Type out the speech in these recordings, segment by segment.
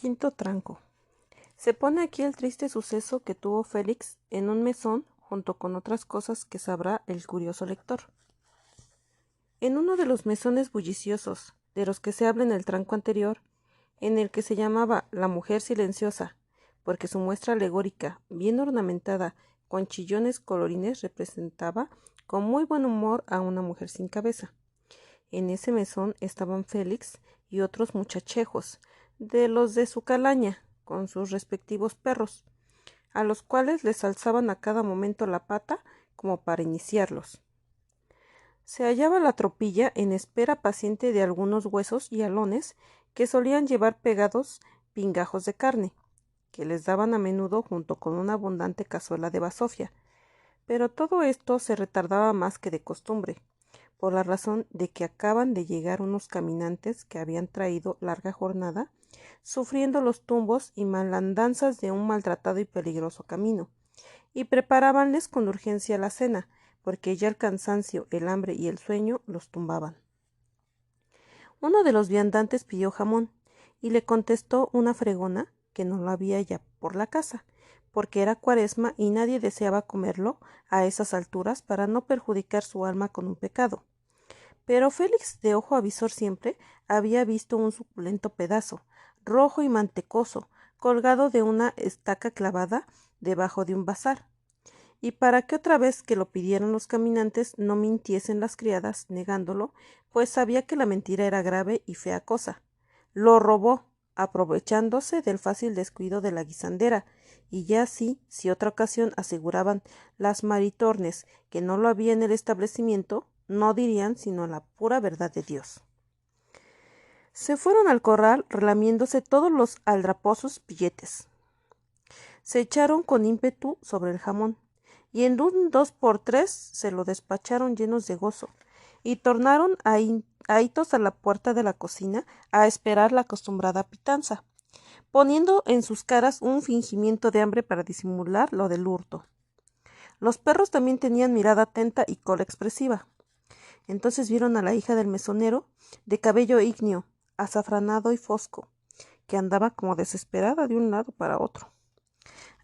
Quinto tranco. Se pone aquí el triste suceso que tuvo Félix en un mesón junto con otras cosas que sabrá el curioso lector. En uno de los mesones bulliciosos, de los que se habla en el tranco anterior, en el que se llamaba La Mujer Silenciosa, porque su muestra alegórica, bien ornamentada con chillones colorines, representaba con muy buen humor a una mujer sin cabeza. En ese mesón estaban Félix y otros muchachejos, de los de su calaña, con sus respectivos perros, a los cuales les alzaban a cada momento la pata como para iniciarlos. Se hallaba la tropilla en espera paciente de algunos huesos y alones que solían llevar pegados pingajos de carne, que les daban a menudo junto con una abundante cazuela de basofia, pero todo esto se retardaba más que de costumbre, por la razón de que acaban de llegar unos caminantes que habían traído larga jornada, sufriendo los tumbos y malandanzas de un maltratado y peligroso camino, y preparabanles con urgencia la cena, porque ya el cansancio, el hambre y el sueño los tumbaban. Uno de los viandantes pidió jamón, y le contestó una fregona que no lo había ya por la casa, porque era Cuaresma y nadie deseaba comerlo a esas alturas para no perjudicar su alma con un pecado. Pero Félix, de ojo avisor siempre, había visto un suculento pedazo, rojo y mantecoso, colgado de una estaca clavada debajo de un bazar. Y para que otra vez que lo pidieran los caminantes no mintiesen las criadas, negándolo, pues sabía que la mentira era grave y fea cosa. Lo robó, aprovechándose del fácil descuido de la guisandera, y ya así, si otra ocasión aseguraban las maritornes que no lo había en el establecimiento, no dirían sino la pura verdad de Dios. Se fueron al corral relamiéndose todos los aldraposos pilletes. Se echaron con ímpetu sobre el jamón, y en un 2x3 se lo despacharon llenos de gozo, y tornaron ahitos a la puerta de la cocina a esperar la acostumbrada pitanza, poniendo en sus caras un fingimiento de hambre para disimular lo del hurto. Los perros también tenían mirada atenta y cola expresiva. Entonces vieron a la hija del mesonero, de cabello ígneo, azafranado y fosco, que andaba como desesperada de un lado para otro.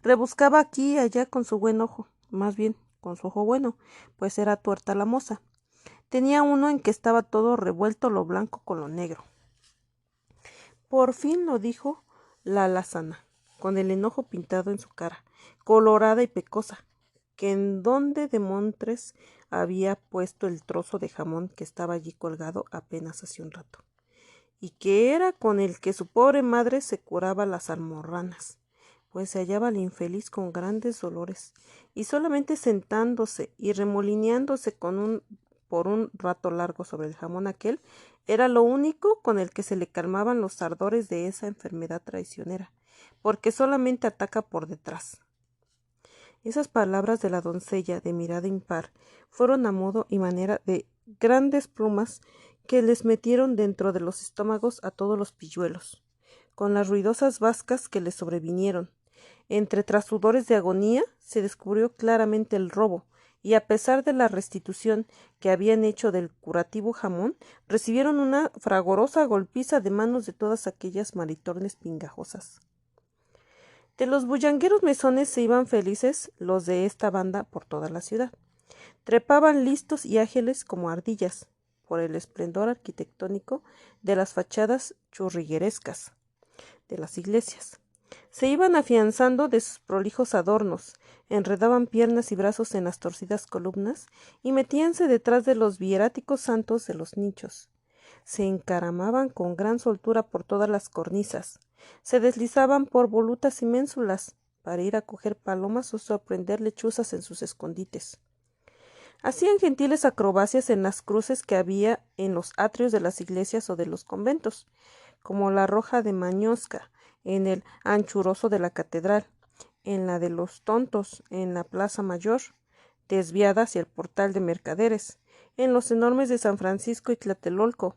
Rebuscaba aquí y allá con su buen ojo, más bien con su ojo bueno, pues era tuerta la moza. Tenía uno en que estaba todo revuelto lo blanco con lo negro. Por fin lo dijo la alazana, con el enojo pintado en su cara, colorada y pecosa, que en donde demontres había puesto el trozo de jamón que estaba allí colgado apenas hace un rato, y que era con el que su pobre madre se curaba las almorranas, pues se hallaba el infeliz con grandes dolores, y solamente sentándose y remolineándose por un rato largo sobre el jamón aquel, era lo único con el que se le calmaban los ardores de esa enfermedad traicionera, porque solamente ataca por detrás. Esas palabras de la doncella de mirada impar fueron a modo y manera de grandes plumas que les metieron dentro de los estómagos a todos los pilluelos, con las ruidosas bascas que les sobrevinieron. Entre trasudores de agonía se descubrió claramente el robo, y a pesar de la restitución que habían hecho del curativo jamón, recibieron una fragorosa golpiza de manos de todas aquellas maritornes pingajosas. De los bullangueros mesones se iban felices los de esta banda por toda la ciudad. Trepaban listos y ágiles como ardillas, por el esplendor arquitectónico de las fachadas churriguerescas de las iglesias. Se iban afianzando de sus prolijos adornos, enredaban piernas y brazos en las torcidas columnas y metíanse detrás de los hieráticos santos de los nichos. Se encaramaban con gran soltura por todas las cornisas, se deslizaban por volutas y ménsulas para ir a coger palomas o sorprender lechuzas en sus escondites. Hacían gentiles acrobacias en las cruces que había en los atrios de las iglesias o de los conventos, como la roja de Mañosca, en el anchuroso de la catedral, en la de los tontos, en la plaza mayor, desviada hacia el portal de mercaderes, en los enormes de San Francisco y Tlatelolco,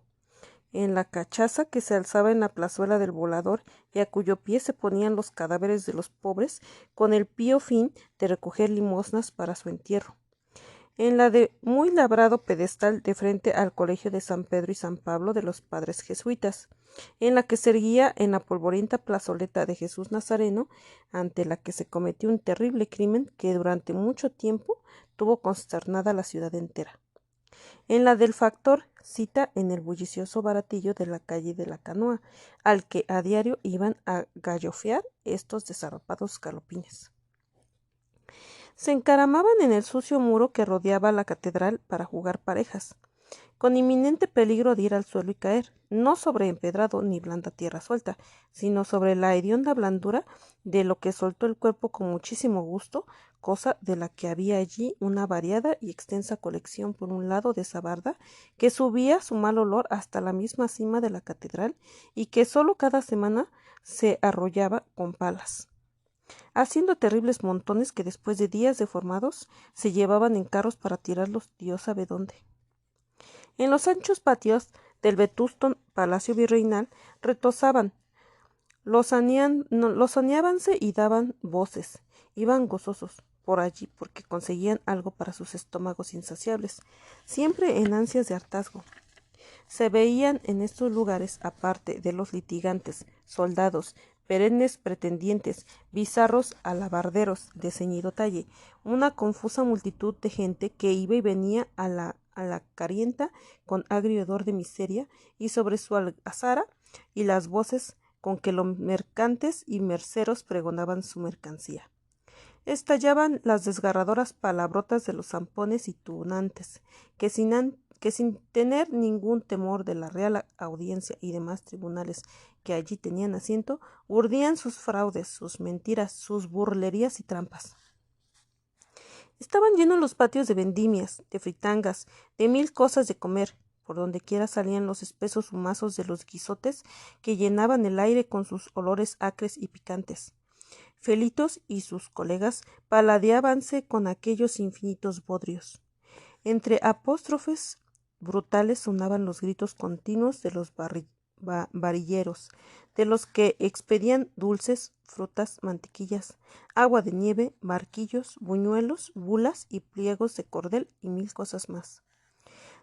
en la cachaza que se alzaba en la plazuela del Volador y a cuyo pie se ponían los cadáveres de los pobres con el pío fin de recoger limosnas para su entierro, en la de muy labrado pedestal de frente al colegio de San Pedro y San Pablo de los padres jesuitas, en la que se erguía en la polvorienta plazoleta de Jesús Nazareno, ante la que se cometió un terrible crimen que durante mucho tiempo tuvo consternada la ciudad entera. En la del factor cita en el bullicioso baratillo de la calle de la Canoa, al que a diario iban a gallofear estos desarrapados galopines. Se encaramaban en el sucio muro que rodeaba la catedral para jugar parejas, con inminente peligro de ir al suelo y caer, no sobre empedrado ni blanda tierra suelta, sino sobre la hedionda blandura de lo que soltó el cuerpo con muchísimo gusto, cosa de la que había allí una variada y extensa colección por un lado de esa barda, que subía su mal olor hasta la misma cima de la catedral y que sólo cada semana se arrollaba con palas, haciendo terribles montones que después de días deformados se llevaban en carros para tirarlos Dios sabe dónde. En los anchos patios del vetusto palacio virreinal retozaban, lozaneábanse y daban voces, iban gozosos por allí porque conseguían algo para sus estómagos insaciables, siempre en ansias de hartazgo. Se veían en estos lugares, aparte de los litigantes, soldados, perennes pretendientes, bizarros alabarderos de ceñido talle, una confusa multitud de gente que iba y venía a la carienta con agrio hedor de miseria, y sobre su algazara y las voces con que los mercantes y merceros pregonaban su mercancía. Estallaban las desgarradoras palabrotas de los zampones y tunantes, que sin tener ningún temor de la Real Audiencia y demás tribunales que allí tenían asiento, urdían sus fraudes, sus mentiras, sus burlerías y trampas. Estaban llenos los patios de vendimias, de fritangas, de mil cosas de comer. Por donde quiera salían los espesos humazos de los guisotes que llenaban el aire con sus olores acres y picantes. Felitos y sus colegas paladeábanse con aquellos infinitos bodrios. Entre apóstrofes brutales sonaban los gritos continuos de los varilleros, de los que expedían dulces, frutas, mantequillas, agua de nieve, barquillos, buñuelos, bulas y pliegos de cordel y mil cosas más.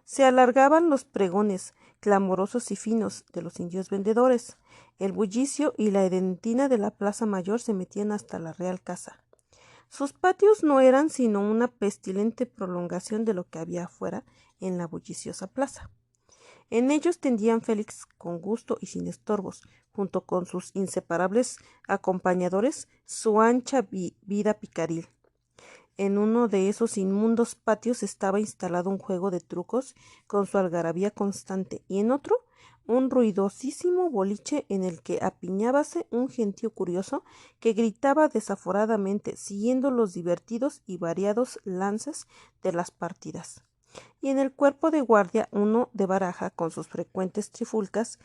Se alargaban los pregones, clamorosos y finos, de los indios vendedores. El bullicio y la edentina de la plaza mayor se metían hasta la Real Casa. Sus patios no eran sino una pestilente prolongación de lo que había afuera en la bulliciosa plaza. En ellos tendían Félix con gusto y sin estorbos, junto con sus inseparables acompañadores, su ancha vida picaril. En uno de esos inmundos patios estaba instalado un juego de trucos con su algarabía constante, y en otro un ruidosísimo boliche en el que apiñábase un gentío curioso que gritaba desaforadamente, siguiendo los divertidos y variados lances de las partidas. Y en el cuerpo de guardia uno de baraja con sus frecuentes trifulcas.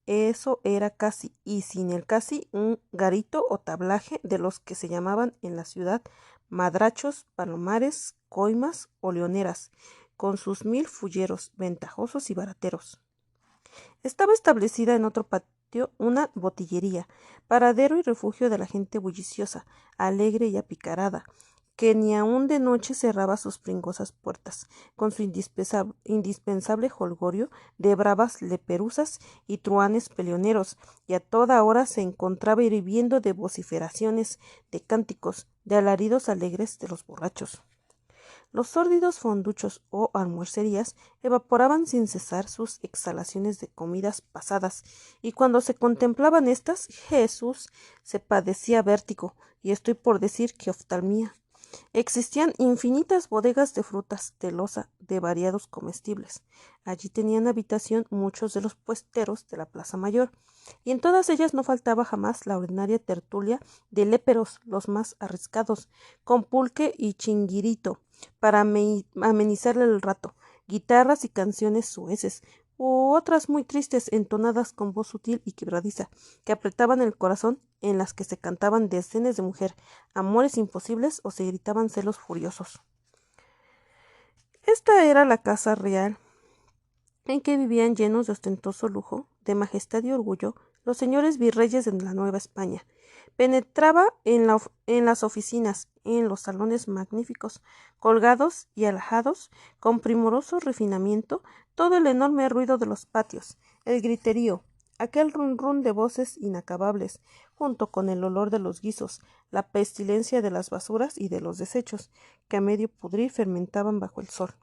Eso era casi, y sin el casi, un garito o tablaje de los que se llamaban en la ciudad madrachos, palomares, coimas o leoneras, con sus mil fulleros ventajosos y barateros. Estaba establecida en otro patio una botillería, paradero y refugio de la gente bulliciosa, alegre y apicarada, que ni aun de noche cerraba sus pringosas puertas, con su indispensable jolgorio de bravas leperuzas y truhanes peleoneros, y a toda hora se encontraba hirviendo de vociferaciones, de cánticos, de alaridos alegres de los borrachos. Los sórdidos fonduchos o almuercerías evaporaban sin cesar sus exhalaciones de comidas pasadas, y cuando se contemplaban estas, Jesús se padecía vértigo, y estoy por decir que oftalmía. Existían infinitas bodegas de frutas, de loza, de variados comestibles. Allí tenían habitación muchos de los puesteros de la Plaza Mayor, y en todas ellas no faltaba jamás la ordinaria tertulia de léperos, los más arriscados, con pulque y chinguirito, para amenizarle el rato, guitarras y canciones soeces, u otras muy tristes entonadas con voz sutil y quebradiza, que apretaban el corazón, en las que se cantaban desdenes de mujer, amores imposibles o se gritaban celos furiosos. Esta era la casa real, en que vivían llenos de ostentoso lujo, de majestad y orgullo, los señores virreyes de la Nueva España. Penetraba en las oficinas, en los salones magníficos, colgados y alajados, con primoroso refinamiento, todo el enorme ruido de los patios, el griterío, aquel run run de voces inacabables, junto con el olor de los guisos, la pestilencia de las basuras y de los desechos, que a medio pudrir fermentaban bajo el sol.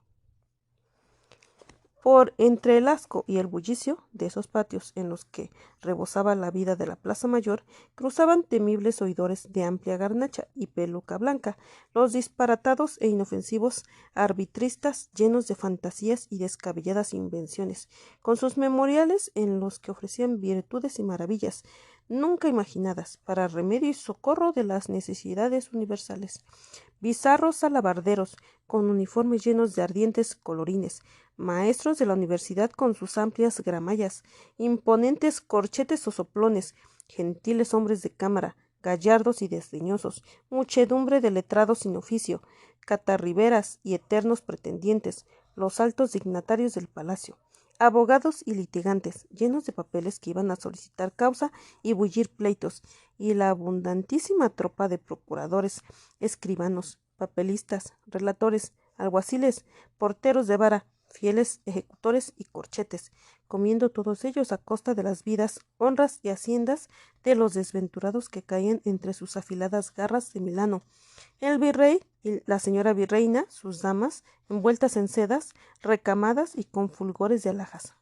Por entre el asco y el bullicio de esos patios en los que rebosaba la vida de la Plaza Mayor, cruzaban temibles oidores de amplia garnacha y peluca blanca, los disparatados e inofensivos arbitristas llenos de fantasías y descabelladas invenciones, con sus memoriales en los que ofrecían virtudes y maravillas nunca imaginadas para remedio y socorro de las necesidades universales. Bizarros alabarderos, con uniformes llenos de ardientes colorines, maestros de la universidad con sus amplias gramallas, imponentes corchetes o soplones, gentiles hombres de cámara, gallardos y desdeñosos, muchedumbre de letrados sin oficio, catarriberas y eternos pretendientes, los altos dignatarios del palacio, abogados y litigantes, llenos de papeles que iban a solicitar causa y bullir pleitos, y la abundantísima tropa de procuradores, escribanos, papelistas, relatores, alguaciles, porteros de vara, fieles ejecutores y corchetes, comiendo todos ellos a costa de las vidas, honras y haciendas de los desventurados que caían entre sus afiladas garras de Milano. El virrey y la señora virreina, sus damas, envueltas en sedas, recamadas y con fulgores de alhajas.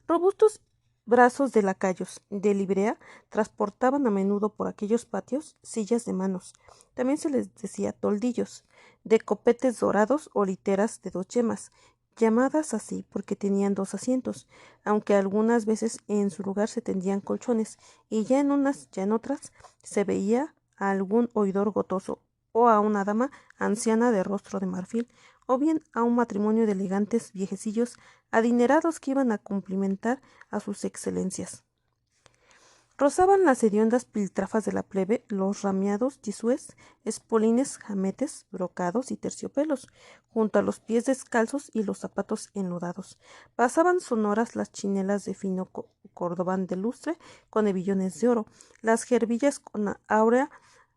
Robustos brazos de lacayos de librea transportaban a menudo por aquellos patios sillas de manos, también se les decía toldillos, de copetes dorados o literas de 2 yemas, llamadas así porque tenían 2 asientos, aunque algunas veces en su lugar se tendían colchones, y ya en unas, ya en otras, se veía a algún oidor gotoso, o a una dama anciana de rostro de marfil, o bien a un matrimonio de elegantes viejecillos adinerados que iban a cumplimentar a sus excelencias. Rozaban las hediondas piltrafas de la plebe los ramiados tisúes, espolines, jametes, brocados y terciopelos, junto a los pies descalzos y los zapatos enlodados. Pasaban sonoras las chinelas de fino cordobán de lustre con hebillones de oro, las gerbillas con áurea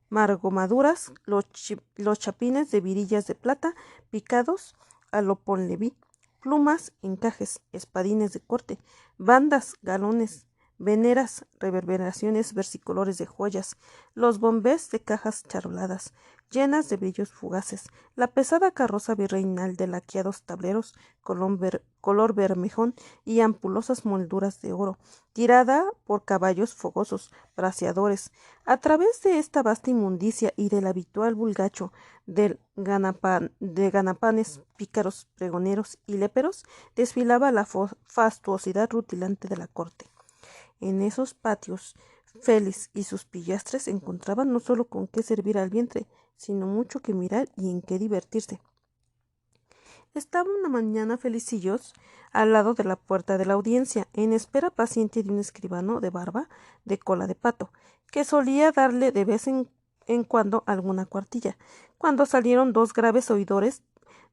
margomaduras, los chapines de virillas de plata picados a lo ponleví, plumas, encajes, espadines de corte, bandas, galones, veneras, reverberaciones versicolores de joyas, los bombés de cajas charoladas, llenas de brillos fugaces, la pesada carroza virreinal de laqueados tableros, color bermejón y ampulosas molduras de oro, tirada por caballos fogosos, braceadores. A través de esta vasta inmundicia y del habitual vulgacho de ganapanes, pícaros, pregoneros y léperos, desfilaba la fastuosidad rutilante de la corte. En esos patios, Félix y sus pillastres encontraban no solo con qué servir al vientre, sino mucho que mirar y en qué divertirse. Estaba una mañana Felicillos al lado de la puerta de la audiencia, en espera paciente de un escribano de barba de cola de pato, que solía darle de vez en cuando alguna cuartilla, cuando salieron 2 graves oidores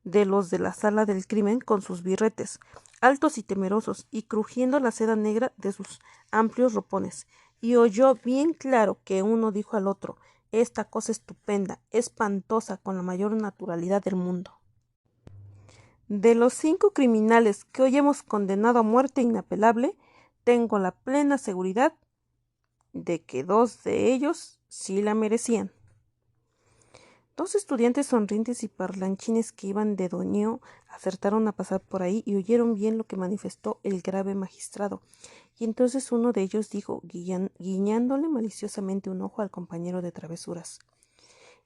de los de la sala del crimen con sus birretes, altos y temerosos, y crujiendo la seda negra de sus amplios ropones, y oyó bien claro que uno dijo al otro: «Esta cosa estupenda, espantosa, con la mayor naturalidad del mundo. De los 5 criminales que hoy hemos condenado a muerte inapelable, tengo la plena seguridad de que 2 de ellos sí la merecían». 2 estudiantes sonrientes y parlanchines que iban de doñeo acertaron a pasar por ahí y oyeron bien lo que manifestó el grave magistrado, y entonces uno de ellos dijo, guiñándole maliciosamente un ojo al compañero de travesuras: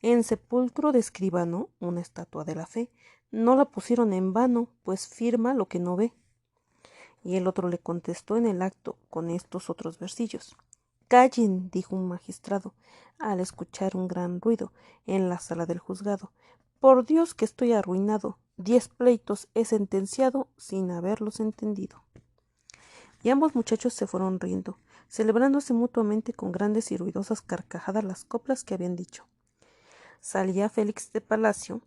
«En sepulcro de escribano, una estatua de la fe, no la pusieron en vano, pues firma lo que no ve». Y el otro le contestó en el acto con estos otros versillos: «Callen», dijo un magistrado, al escuchar un gran ruido en la sala del juzgado. «Por Dios que estoy arruinado. 10 pleitos he sentenciado sin haberlos entendido». Y ambos muchachos se fueron riendo, celebrándose mutuamente con grandes y ruidosas carcajadas las coplas que habían dicho. Salía Félix de palacio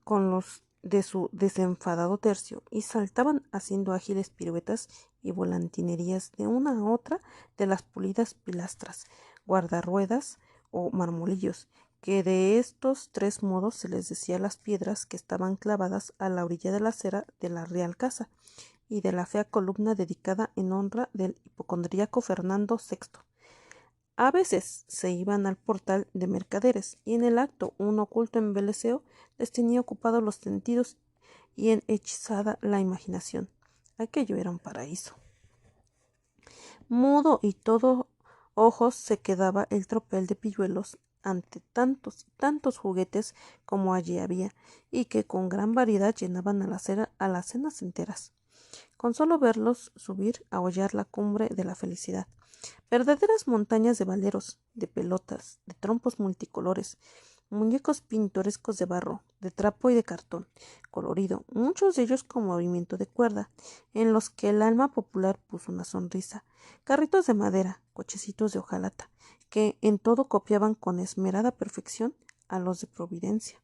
con los de su desenfadado tercio, y saltaban haciendo ágiles piruetas y volantinerías de una a otra de las pulidas pilastras, guardarruedas o marmolillos, que de estos tres modos se les decía las piedras que estaban clavadas a la orilla de la acera de la Real Casa y de la fea columna dedicada en honra del hipocondríaco Fernando VI. A veces se iban al portal de mercaderes y en el acto un oculto embeleseo les tenía ocupados los sentidos y hechizada la imaginación. Aquello era un paraíso. Mudo y todo ojos se quedaba el tropel de pilluelos ante tantos y tantos juguetes como allí había, y que con gran variedad llenaban a las cenas enteras. Con solo verlos subir a hollar la cumbre de la felicidad. Verdaderas montañas de valeros, de pelotas, de trompos multicolores, muñecos pintorescos de barro, de trapo y de cartón, colorido, muchos de ellos con movimiento de cuerda, en los que el alma popular puso una sonrisa, carritos de madera, cochecitos de hojalata, que en todo copiaban con esmerada perfección a los de Providencia.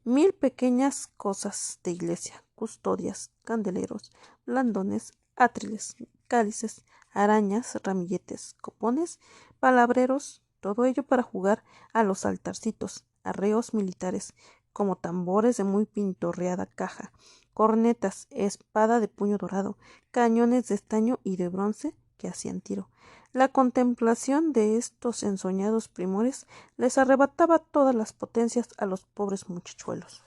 1000 pequeñas cosas de iglesia, custodias, candeleros, blandones, atriles, cálices, arañas, ramilletes, copones, palabreros, todo ello para jugar a los altarcitos, arreos militares, como tambores de muy pintorreada caja, cornetas, espada de puño dorado, cañones de estaño y de bronce que hacían tiro. La contemplación de estos ensoñados primores les arrebataba todas las potencias a los pobres muchachuelos.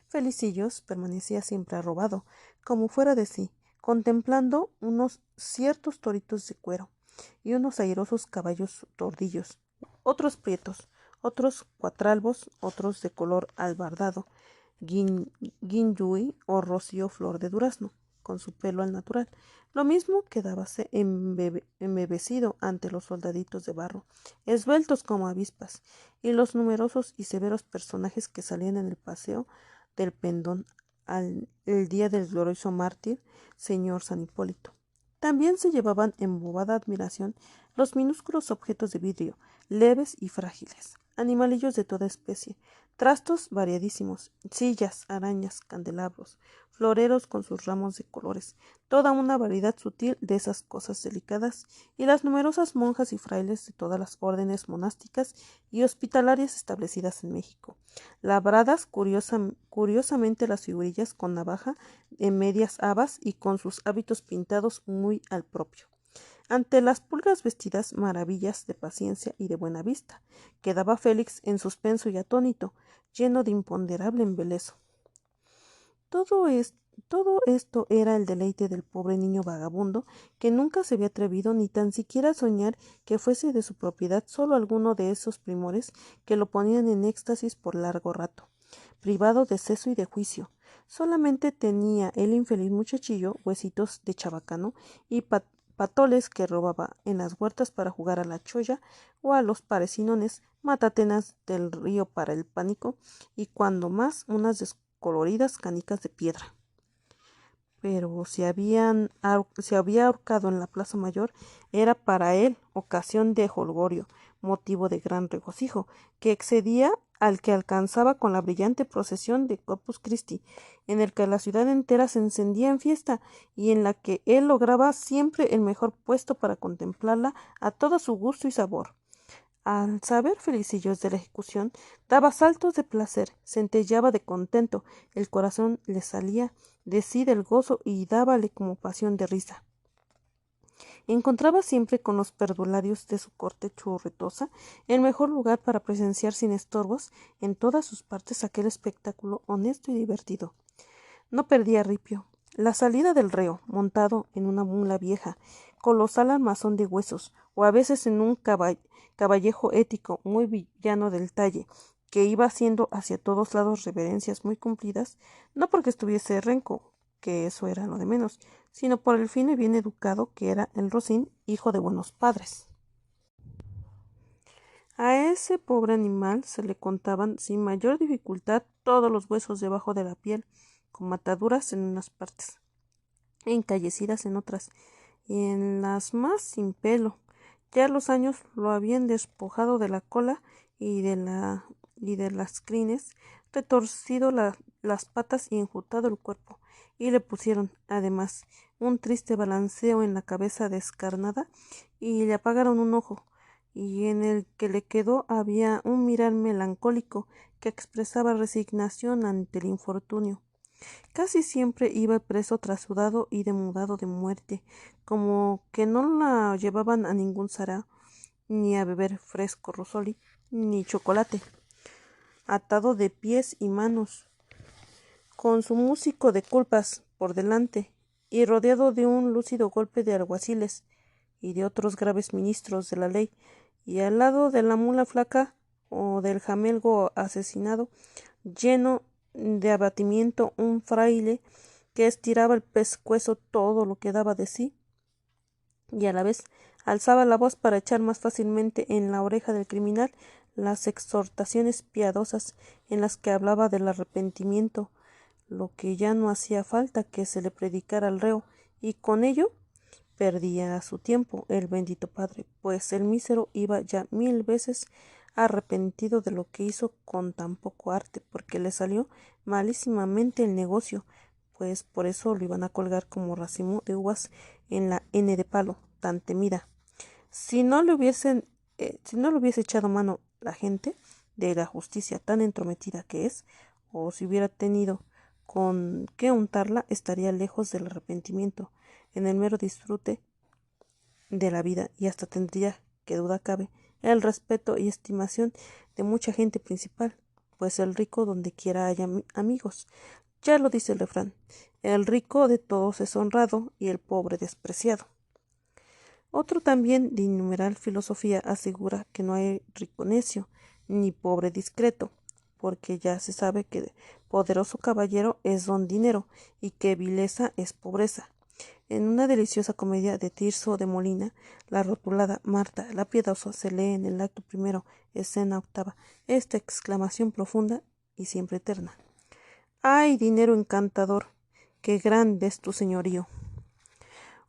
Felicillos permanecía siempre arrobado, como fuera de sí, contemplando unos ciertos toritos de cuero y unos airosos caballos tordillos, otros prietos, otros cuatralbos, otros de color albardado, guinyui o rocío flor de durazno, con su pelo al natural, lo mismo quedábase embebecido ante los soldaditos de barro, esbeltos como avispas, y los numerosos y severos personajes que salían en el paseo del pendón el día del glorioso mártir señor San Hipólito. También se llevaban en bobada admiración los minúsculos objetos de vidrio, leves y frágiles, animalillos de toda especie, trastos variadísimos, sillas, arañas, candelabros, floreros con sus ramos de colores, toda una variedad sutil de esas cosas delicadas, y las numerosas monjas y frailes de todas las órdenes monásticas y hospitalarias establecidas en México, labradas curiosamente las figurillas con navaja en medias habas y con sus hábitos pintados muy al propio. Ante las pulgas vestidas maravillas de paciencia y de buena vista, quedaba Félix en suspenso y atónito, lleno de imponderable embeleso. Todo esto era el deleite del pobre niño vagabundo, que nunca se había atrevido ni tan siquiera a soñar que fuese de su propiedad solo alguno de esos primores que lo ponían en éxtasis por largo rato, privado de seso y de juicio. Solamente tenía el infeliz muchachillo huesitos de chabacano y patoles que robaba en las huertas para jugar a la cholla o a los parecinones, matatenas del río para el pánico y cuando más unas descoloridas canicas de piedra. Pero si había ahorcado en la Plaza Mayor, era para él ocasión de jolgorio, motivo de gran regocijo, que excedía al que alcanzaba con la brillante procesión de Corpus Christi, en el que la ciudad entera se encendía en fiesta y en la que él lograba siempre el mejor puesto para contemplarla a todo su gusto y sabor. Al saber Felicillos de la ejecución, daba saltos de placer, centelleaba de contento, el corazón le salía de sí del gozo y dábale como pasión de risa. Encontraba siempre con los perdularios de su corte churretosa el mejor lugar para presenciar sin estorbos en todas sus partes aquel espectáculo honesto y divertido. No perdía ripio. La salida del reo, montado en una mula vieja, colosal armazón de huesos, o a veces en un caballejo ético muy villano del talle, que iba haciendo hacia todos lados reverencias muy cumplidas, no porque estuviese renco, que eso era lo de menos, sino por el fino y bien educado que era el Rocín, hijo de buenos padres. A ese pobre animal se le contaban sin mayor dificultad todos los huesos debajo de la piel, con mataduras en unas partes, encallecidas en otras, y en las más sin pelo. Ya los años lo habían despojado de la cola y de las crines, retorcido las patas y enjutado el cuerpo, y le pusieron, además, un triste balanceo en la cabeza descarnada y le apagaron un ojo, y en el que le quedó había un mirar melancólico que expresaba resignación ante el infortunio. Casi siempre iba preso trasudado y demudado de muerte, como que no la llevaban a ningún sarao, ni a beber fresco rosoli, ni chocolate, atado de pies y manos, con su músico de culpas por delante, y rodeado de un lúcido golpe de alguaciles y de otros graves ministros de la ley, y al lado de la mula flaca o del jamelgo asesinado, lleno de abatimiento, un fraile que estiraba el pescuezo todo lo que daba de sí, y a la vez alzaba la voz para echar más fácilmente en la oreja del criminal las exhortaciones piadosas en las que hablaba del arrepentimiento, lo que ya no hacía falta que se le predicara al reo, y con ello perdía su tiempo el bendito padre, pues el mísero iba ya 1000 veces arrepentido de lo que hizo con tan poco arte, porque le salió malísimamente el negocio, pues por eso lo iban a colgar como racimo de uvas en la N de palo, tan temida. Si no le hubiese echado mano la gente de la justicia tan entrometida que es, o si hubiera tenido con qué untarla, estaría lejos del arrepentimiento, en el mero disfrute de la vida, y hasta tendría, que duda cabe, el respeto y estimación de mucha gente principal, pues el rico donde quiera haya amigos. Ya lo dice el refrán, el rico de todos es honrado y el pobre despreciado. Otro también de innumerable filosofía asegura que no hay rico necio, ni pobre discreto, porque ya se sabe que poderoso caballero es don dinero y que vileza es pobreza. En una deliciosa comedia de Tirso de Molina, la rotulada Marta la Piedosa, se lee en el acto primero, escena octava, esta exclamación profunda y siempre eterna: ¡ay, dinero encantador! ¡Qué grande es tu señorío!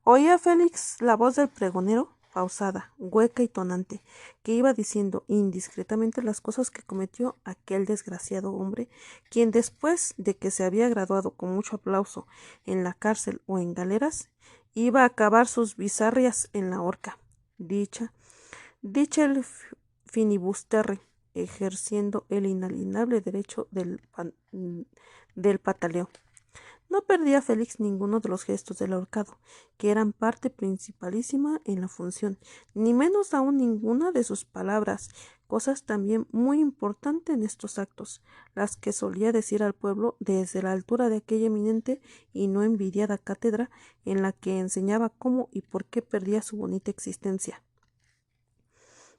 Oía Félix la voz del pregonero, pausada, hueca y tonante, que iba diciendo indiscretamente las cosas que cometió aquel desgraciado hombre, quien después de que se había graduado con mucho aplauso en la cárcel o en galeras, iba a acabar sus bizarrias en la horca. Dicha el finibusterre, ejerciendo el inalienable derecho del pataleo. No perdía Félix ninguno de los gestos del ahorcado, que eran parte principalísima en la función, ni menos aún ninguna de sus palabras, cosas también muy importantes en estos actos, las que solía decir al pueblo desde la altura de aquella eminente y no envidiada cátedra en la que enseñaba cómo y por qué perdía su bonita existencia.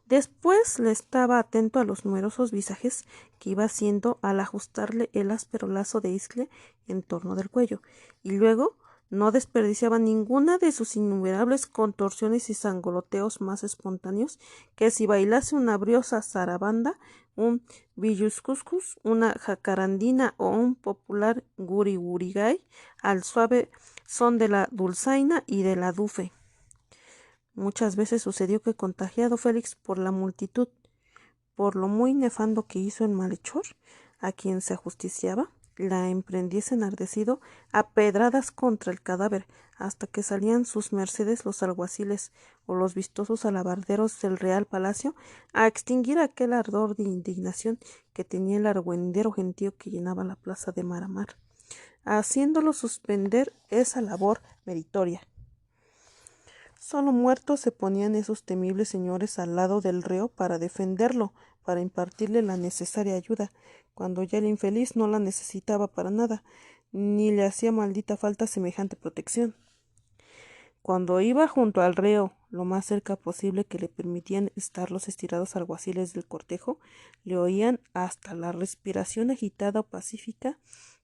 Después le estaba atento a los numerosos visajes que iba haciendo al ajustarle el áspero lazo de iscle en torno del cuello, y luego no desperdiciaba ninguna de sus innumerables contorsiones y sangoloteos más espontáneos, que si bailase una briosa zarabanda, un villuscuscus, una jacarandina o un popular gurigurigay, al suave son de la dulzaina y de la dufe. Muchas veces sucedió que, contagiado Félix por la multitud, por lo muy nefando que hizo el malhechor, a quien se ajusticiaba, la emprendiese enardecido a pedradas contra el cadáver, hasta que salían sus mercedes los alguaciles o los vistosos alabarderos del Real Palacio a extinguir aquel ardor de indignación que tenía el argüendero gentío que llenaba la plaza de Maramar, haciéndolo suspender esa labor meritoria. Solo muertos se ponían esos temibles señores al lado del reo para defenderlo, para impartirle la necesaria ayuda, cuando ya el infeliz no la necesitaba para nada, ni le hacía maldita falta semejante protección. Cuando iba junto al reo, lo más cerca posible que le permitían estar los estirados alguaciles del cortejo, le oían hasta la respiración agitada o pacífica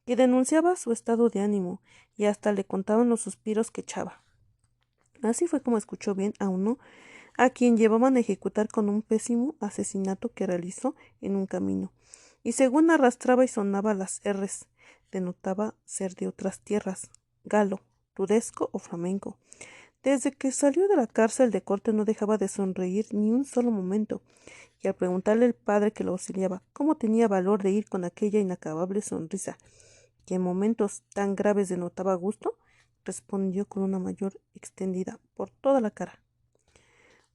que denunciaba su estado de ánimo, y hasta le contaban los suspiros que echaba. Así fue como escuchó bien a uno a quien llevaban a ejecutar con un pésimo asesinato que realizó en un camino, y según arrastraba y sonaba las r's, denotaba ser de otras tierras, galo, tudesco o flamenco. Desde que salió de la cárcel de corte no dejaba de sonreír ni un solo momento, y al preguntarle el padre que lo auxiliaba cómo tenía valor de ir con aquella inacabable sonrisa, que en momentos tan graves denotaba gusto, respondió con una mayor extendida por toda la cara.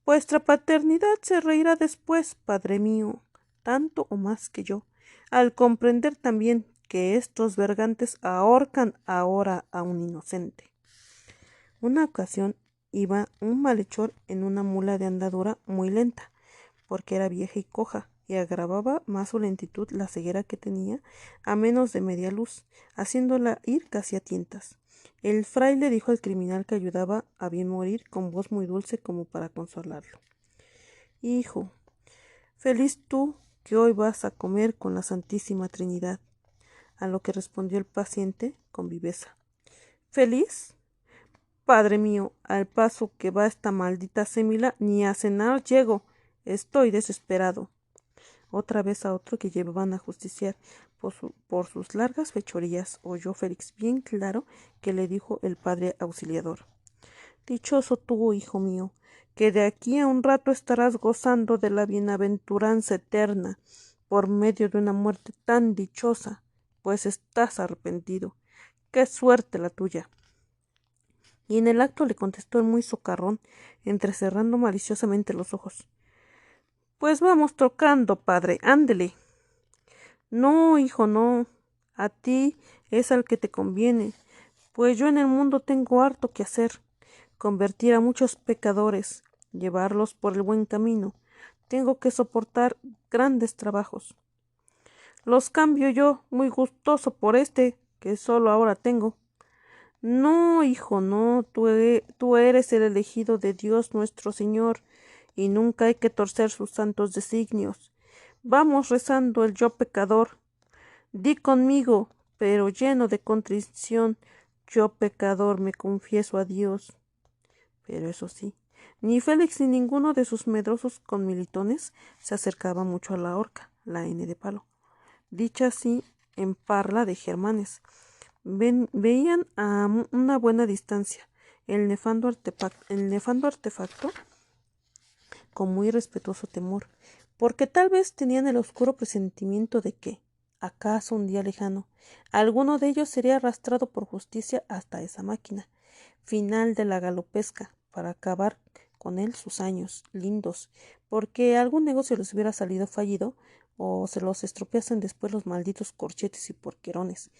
Vuestra paternidad se reirá después, padre mío, tanto o más que yo, al comprender también que estos bergantes ahorcan ahora a un inocente. Una ocasión iba un malhechor en una mula de andadura muy lenta, porque era vieja y coja, y agravaba más su lentitud la ceguera que tenía a menos de media luz, haciéndola ir casi a tientas. El fraile dijo al criminal que ayudaba a bien morir con voz muy dulce como para consolarlo. Hijo, feliz tú que hoy vas a comer con la Santísima Trinidad. A lo que respondió el paciente con viveza. ¿Feliz? Padre mío, al paso que va esta maldita sémila, ni a cenar llego. Estoy desesperado. Otra vez a otro que llevaban a justiciar por sus largas fechorías, oyó Félix bien claro que le dijo el padre auxiliador. Dichoso tú, hijo mío, que de aquí a un rato estarás gozando de la bienaventuranza eterna, por medio de una muerte tan dichosa, pues estás arrepentido. ¡Qué suerte la tuya! Y en el acto le contestó el muy socarrón, entrecerrando maliciosamente los ojos. Pues vamos tocando, padre, ándele. No, hijo, no. A ti es al que te conviene, pues yo en el mundo tengo harto que hacer. Convertir a muchos pecadores, llevarlos por el buen camino. Tengo que soportar grandes trabajos. Los cambio yo, muy gustoso por este, que solo ahora tengo. No, hijo, no, tú eres el elegido de Dios nuestro Señor, y nunca hay que torcer sus santos designios. Vamos rezando el yo pecador. Di conmigo, pero lleno de contrición, yo pecador me confieso a Dios. Pero eso sí, ni Félix ni ninguno de sus medrosos conmilitones se acercaba mucho a la horca, la N de palo, dicha así en parla de germanes. Veían a una buena distancia el nefando artefacto con muy respetuoso temor, porque tal vez tenían el oscuro presentimiento de que, acaso un día lejano, alguno de ellos sería arrastrado por justicia hasta esa máquina final de la galopesca, para acabar con él sus años lindos, porque algún negocio les hubiera salido fallido, o se los estropeasen después los malditos corchetes y porquerones,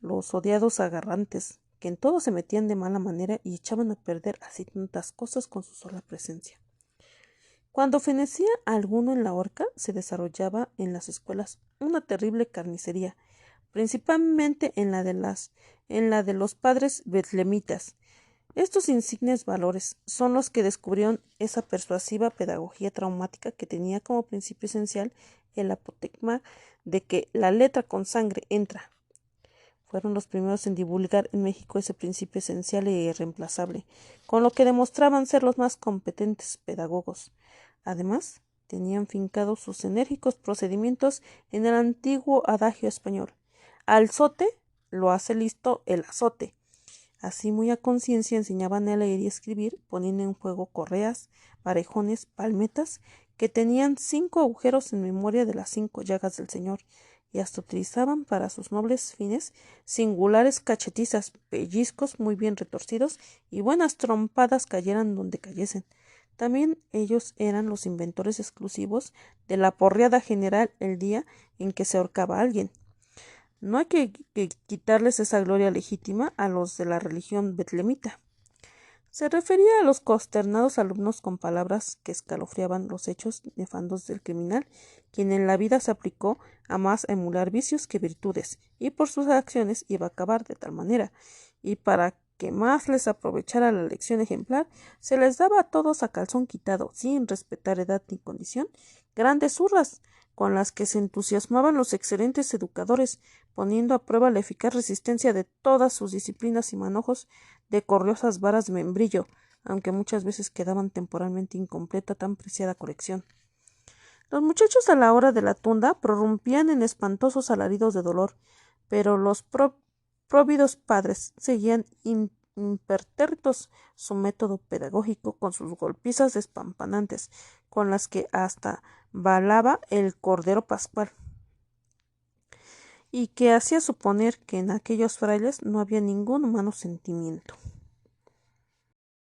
los odiados agarrantes, que en todo se metían de mala manera y echaban a perder así tantas cosas con su sola presencia. Cuando fenecía alguno en la horca, se desarrollaba en las escuelas una terrible carnicería, principalmente en la de los padres betlemitas. Estos insignes valores son los que descubrieron esa persuasiva pedagogía traumática que tenía como principio esencial el apotegma de que la letra con sangre entra. Fueron los primeros en divulgar en México ese principio esencial e irreemplazable, con lo que demostraban ser los más competentes pedagogos. Además, tenían fincados sus enérgicos procedimientos en el antiguo adagio español. Al zote lo hace listo el azote. Así muy a conciencia enseñaban a leer y escribir, poniendo en juego correas, parejones, palmetas, que tenían 5 agujeros en memoria de las 5 llagas del Señor, y hasta utilizaban para sus nobles fines singulares cachetizas, pellizcos muy bien retorcidos y buenas trompadas cayeran donde cayesen. También ellos eran los inventores exclusivos de la porreada general el día en que se ahorcaba a alguien. No hay que quitarles esa gloria legítima a los de la religión betlemita. Se refería a los consternados alumnos con palabras que escalofriaban los hechos nefandos del criminal, quien en la vida se aplicó a más emular vicios que virtudes, y por sus acciones iba a acabar de tal manera, y para que más les aprovechara la lección ejemplar, se les daba a todos a calzón quitado, sin respetar edad ni condición, grandes hurras, con las que se entusiasmaban los excelentes educadores, poniendo a prueba la eficaz resistencia de todas sus disciplinas y manojos de corriosas varas de membrillo, aunque muchas veces quedaban temporalmente incompleta tan preciada colección. Los muchachos a la hora de la tunda prorrumpían en espantosos alaridos de dolor, pero los próvidos padres seguían impertérritos su método pedagógico con sus golpizas despampanantes, con las que hasta balaba el cordero pascual. y que hacía suponer que en aquellos frailes no había ningún humano sentimiento.